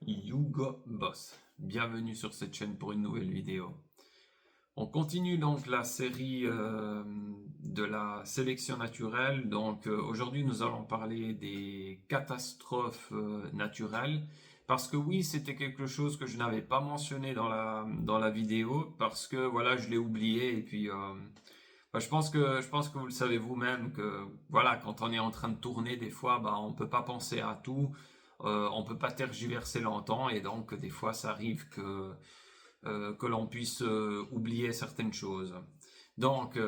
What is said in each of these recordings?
Hugo Boss. Bienvenue sur cette chaîne pour une nouvelle vidéo. On continue donc la série de la sélection naturelle. Donc aujourd'hui nous allons parler des catastrophes naturelles. Parce que oui, c'était quelque chose que je n'avais pas mentionné dans la vidéo. Parce que voilà, je l'ai oublié. Et puis je pense que vous le savez vous-même que voilà, quand on est en train de tourner, des fois, on peut pas penser à tout. On peut pas tergiverser longtemps et donc des fois ça arrive que l'on puisse oublier certaines choses. Donc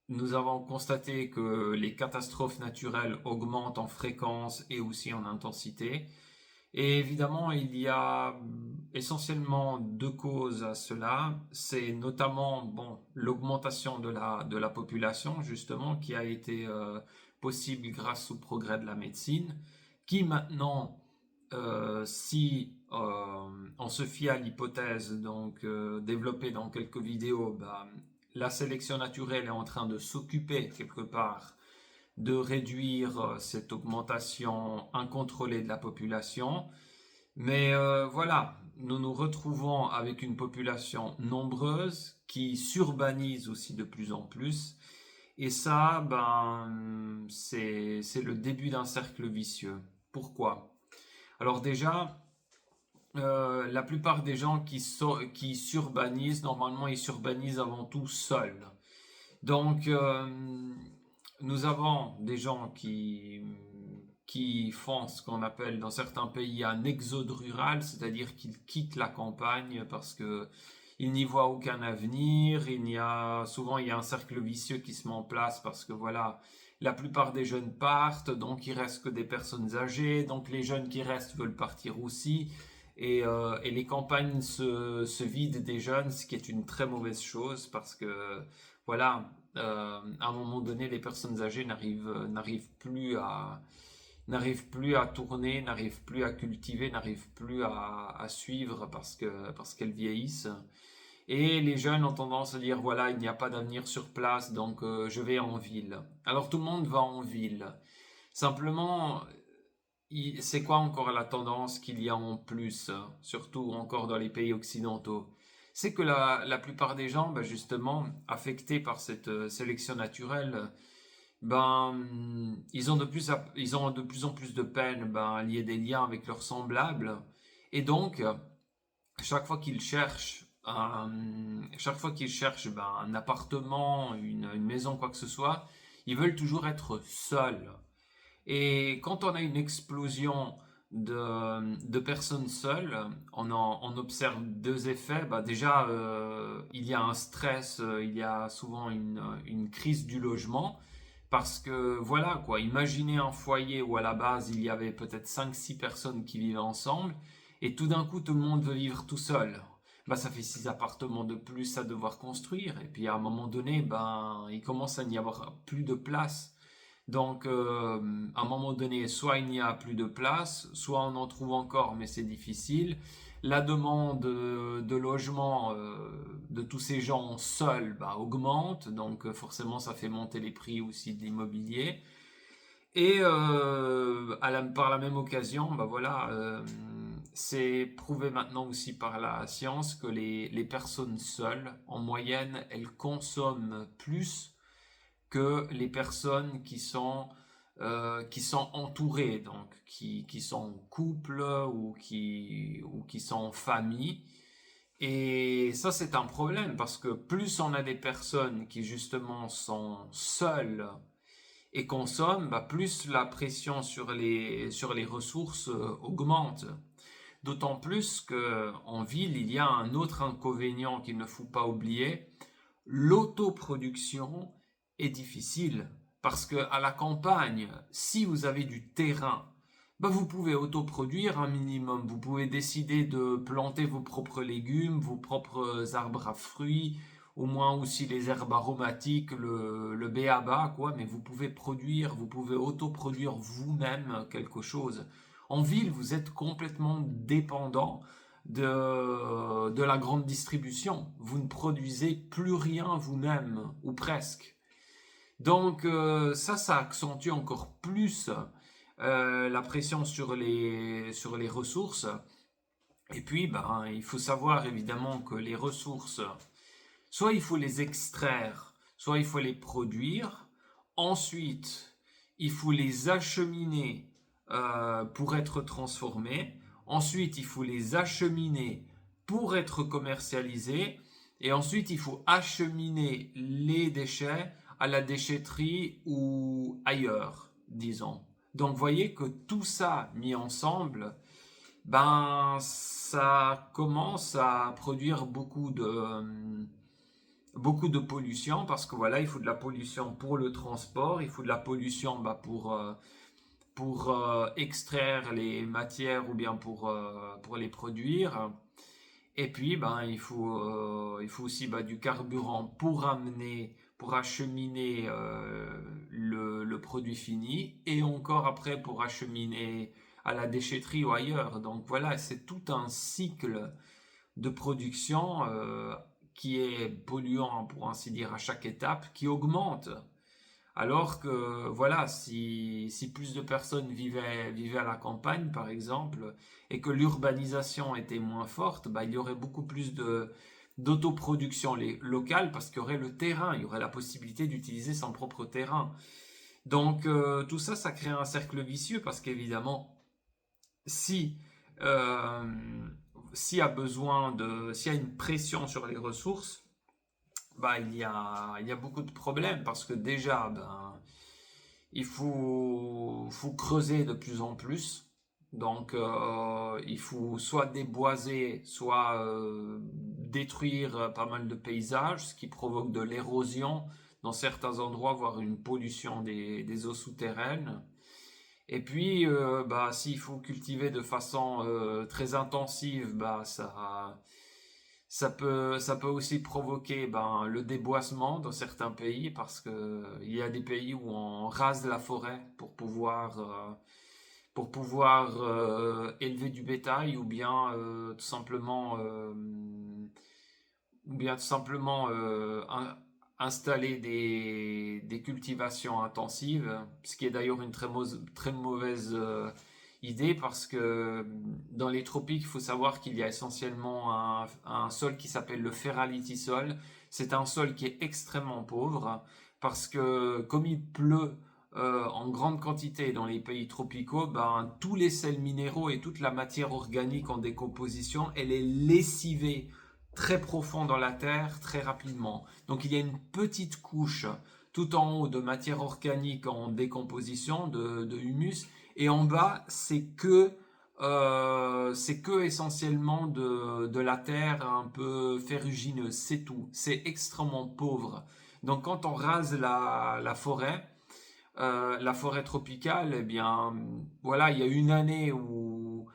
nous avons constaté que les catastrophes naturelles augmentent en fréquence et aussi en intensité. Et évidemment, il y a essentiellement deux causes à cela. C'est notamment l'augmentation de la population, justement, qui a été possible grâce au progrès de la médecine, qui maintenant, si on se fie à l'hypothèse développée dans quelques vidéos, la sélection naturelle est en train de s'occuper quelque part de réduire cette augmentation incontrôlée de la population. Mais voilà, nous nous retrouvons avec une population nombreuse qui s'urbanise aussi de plus en plus. Et ça, c'est le début d'un cercle vicieux. Pourquoi? Alors déjà, la plupart des gens qui s'urbanisent, normalement, ils s'urbanisent avant tout seuls. Donc, nous avons des gens qui font ce qu'on appelle dans certains pays un exode rural, c'est-à-dire qu'ils quittent la campagne parce que ils n'y voient aucun avenir. Souvent il y a un cercle vicieux qui se met en place parce que voilà, la plupart des jeunes partent, donc il reste que des personnes âgées, donc les jeunes qui restent veulent partir aussi. Et les campagnes se vident des jeunes, ce qui est une très mauvaise chose parce que voilà, à un moment donné, les personnes âgées n'arrivent plus à tourner, n'arrivent plus à cultiver, n'arrivent plus à suivre parce qu'elles vieillissent. Et les jeunes ont tendance à dire voilà, il n'y a pas d'avenir sur place, donc je vais en ville. Alors tout le monde va en ville. Simplement, c'est quoi encore la tendance qu'il y a en plus, surtout encore dans les pays occidentaux? C'est que la plupart des gens, justement, affectés par cette sélection naturelle, ils ont de plus en plus de peine à lier des liens avec leurs semblables. Et donc, chaque fois qu'ils cherchent un appartement, une maison, quoi que ce soit, ils veulent toujours être seuls. Et quand on a une explosion de personnes seules, on observe deux effets. Déjà, il y a un stress, il y a souvent une crise du logement. Parce que voilà quoi, imaginez un foyer où à la base il y avait peut-être cinq six personnes qui vivaient ensemble et tout d'un coup tout le monde veut vivre tout seul. Ça fait 6 appartements de plus à devoir construire et puis à un moment donné, il commence à n'y avoir plus de place. Donc, à un moment donné, soit il n'y a plus de place, soit on en trouve encore, mais c'est difficile. La demande de logement de tous ces gens seuls augmente, donc forcément ça fait monter les prix aussi de l'immobilier. Et par la même occasion, c'est prouvé maintenant aussi par la science que les personnes seules, en moyenne, elles consomment plus que les personnes qui sont entourées, donc qui sont en couple ou qui sont en famille. Et ça, c'est un problème parce que plus on a des personnes qui justement sont seules et consomment, plus la pression sur les ressources augmente. D'autant plus qu'en ville, il y a un autre inconvénient qu'il ne faut pas oublier, l'autoproduction est difficile parce que à la campagne, si vous avez du terrain, vous pouvez autoproduire un minimum. Vous pouvez décider de planter vos propres légumes, vos propres arbres à fruits, au moins aussi les herbes aromatiques, le b.a.-ba, quoi. Mais vous pouvez autoproduire vous-même quelque chose. En ville, vous êtes complètement dépendant de la grande distribution. Vous ne produisez plus rien vous-même, ou presque. Donc ça accentue encore plus la pression sur les ressources. Et puis, ben, il faut savoir évidemment que les ressources, soit il faut les extraire, soit il faut les produire. Ensuite, il faut les acheminer pour être transformés. Ensuite, il faut les acheminer pour être commercialisés. Et ensuite, il faut acheminer les déchets à la déchetterie ou ailleurs, disons. Donc, vous voyez que tout ça mis ensemble, ben, ça commence à produire beaucoup de pollution parce que voilà, il faut de la pollution pour le transport, il faut de la pollution bah, pour extraire les matières ou bien pour les produire. Et puis, ben, il faut aussi bah, du carburant pour acheminer le produit fini et encore après pour acheminer à la déchetterie ou ailleurs. Donc voilà, c'est tout un cycle de production qui est polluant, pour ainsi dire, à chaque étape, qui augmente. Alors que, voilà, si plus de personnes vivaient à la campagne, par exemple, et que l'urbanisation était moins forte, bah, il y aurait beaucoup plus d'autoproduction locale parce qu'il y aurait le terrain, il y aurait la possibilité d'utiliser son propre terrain. Donc, tout ça, ça crée un cercle vicieux parce qu'évidemment, si, euh, s'il y a s'il y a une pression sur les ressources, bah, il y a beaucoup de problèmes parce que déjà, ben, faut creuser de plus en plus. Donc, il faut soit déboiser, soit détruire pas mal de paysages, ce qui provoque de l'érosion dans certains endroits, voire une pollution des eaux souterraines. Et puis, bah, s'il faut cultiver de façon très intensive, bah, ça peut aussi provoquer ben, le déboisement dans certains pays parce que il y a des pays où on rase la forêt pour pouvoir élever du bétail ou bien tout simplement installer des cultivations intensives, ce qui est d'ailleurs une très mauvaise idée parce que dans les tropiques, il faut savoir qu'il y a essentiellement un sol qui s'appelle le ferralitisol. C'est un sol qui est extrêmement pauvre parce que comme il pleut en grande quantité dans les pays tropicaux, ben, tous les sels minéraux et toute la matière organique en décomposition, elle est lessivée très profond dans la terre très rapidement. Donc il y a une petite couche tout en haut de matière organique en décomposition, de humus, et en bas c'est que essentiellement de la terre un peu ferrugineuse, c'est tout. C'est extrêmement pauvre. Donc quand on rase la forêt tropicale, eh bien, voilà, il y a une année où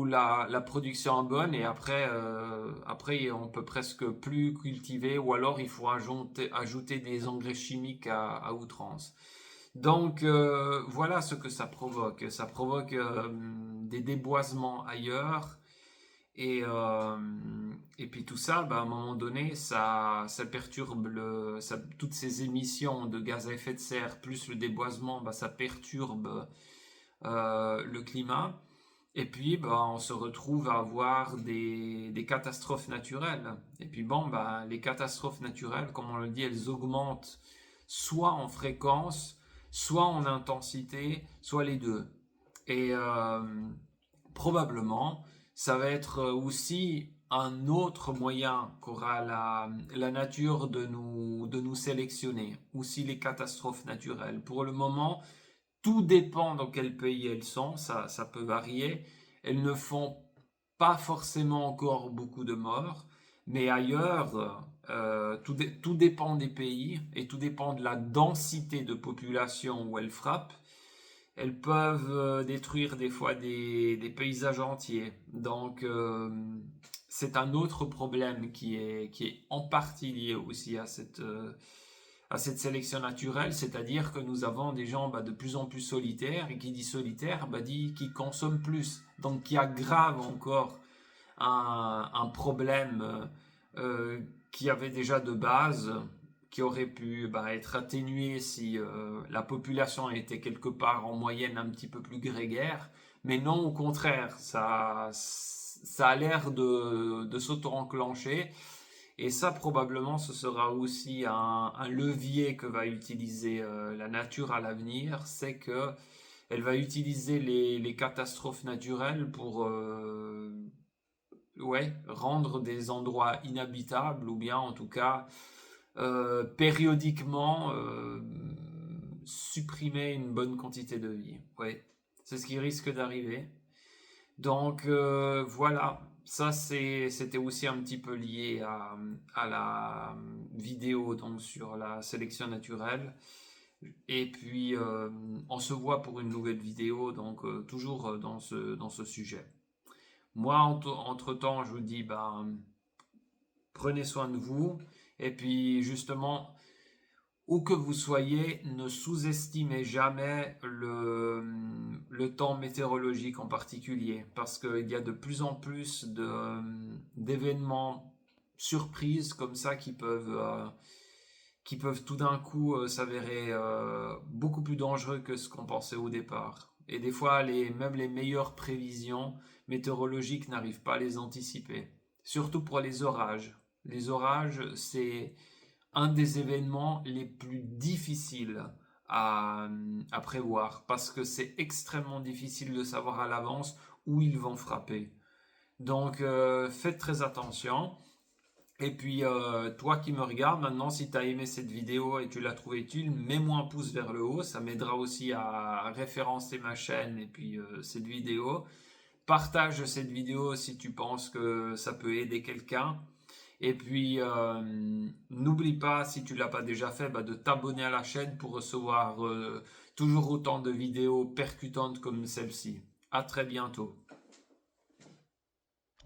la production est bonne et après, on peut presque plus cultiver ou alors il faut ajouter des engrais chimiques à outrance. Donc, voilà ce que ça provoque. Ça provoque des déboisements ailleurs et et puis tout ça, bah, à un moment donné, ça perturbe toutes ces émissions de gaz à effet de serre, plus le déboisement, bah, ça perturbe le climat. Et puis, bah, on se retrouve à avoir des catastrophes naturelles. Et puis bon, bah, les catastrophes naturelles, comme on le dit, elles augmentent soit en fréquence, soit en intensité, soit les deux. Et probablement, ça va être aussi un autre moyen qu'aura la nature de nous sélectionner, aussi les catastrophes naturelles. Pour le moment, tout dépend dans quel pays elles sont, ça peut varier. Elles ne font pas forcément encore beaucoup de morts, mais ailleurs, tout dépend des pays et tout dépend de la densité de population où elles frappent. Elles peuvent détruire des fois des paysages entiers. Donc, c'est un autre problème qui est en partie lié aussi à cette sélection naturelle, c'est-à-dire que nous avons des gens bah, de plus en plus solitaires, et qui dit solitaire, bah, dit qui consomment plus, donc qui aggrave encore un problème qui avait déjà de base, qui aurait pu être atténué si la population était quelque part en moyenne un petit peu plus grégaire. Mais non, au contraire, ça a l'air de s'auto-enclencher. Et ça, probablement, ce sera aussi un levier que va utiliser la nature à l'avenir. C'est que elle va utiliser les catastrophes naturelles pour rendre des endroits inhabitables ou bien en tout cas périodiquement supprimer une bonne quantité de vie. Ouais, c'est ce qui risque d'arriver. Donc voilà, ça c'était aussi un petit peu lié à la vidéo donc sur la sélection naturelle. Et puis on se voit pour une nouvelle vidéo, donc toujours dans ce sujet. Moi, entre-temps, je vous dis, prenez soin de vous. Et puis, justement, où que vous soyez, ne sous-estimez jamais le temps météorologique en particulier. Parce qu'il y a de plus en plus d'événements surprises comme ça qui peuvent tout d'un coup s'avérer beaucoup plus dangereux que ce qu'on pensait au départ. Et des fois, même les meilleures prévisions météorologiques n'arrivent pas à les anticiper. Surtout pour les orages. Les orages, c'est un des événements les plus difficiles à prévoir parce que c'est extrêmement difficile de savoir à l'avance où ils vont frapper. Donc, faites très attention. Et puis, toi qui me regardes, maintenant, si tu as aimé cette vidéo et tu l'as trouvée utile, mets-moi un pouce vers le haut. Ça m'aidera aussi à référencer ma chaîne et puis cette vidéo. Partage cette vidéo si tu penses que ça peut aider quelqu'un. Et puis, n'oublie pas, si tu ne l'as pas déjà fait, de t'abonner à la chaîne pour recevoir toujours autant de vidéos percutantes comme celle-ci. À très bientôt.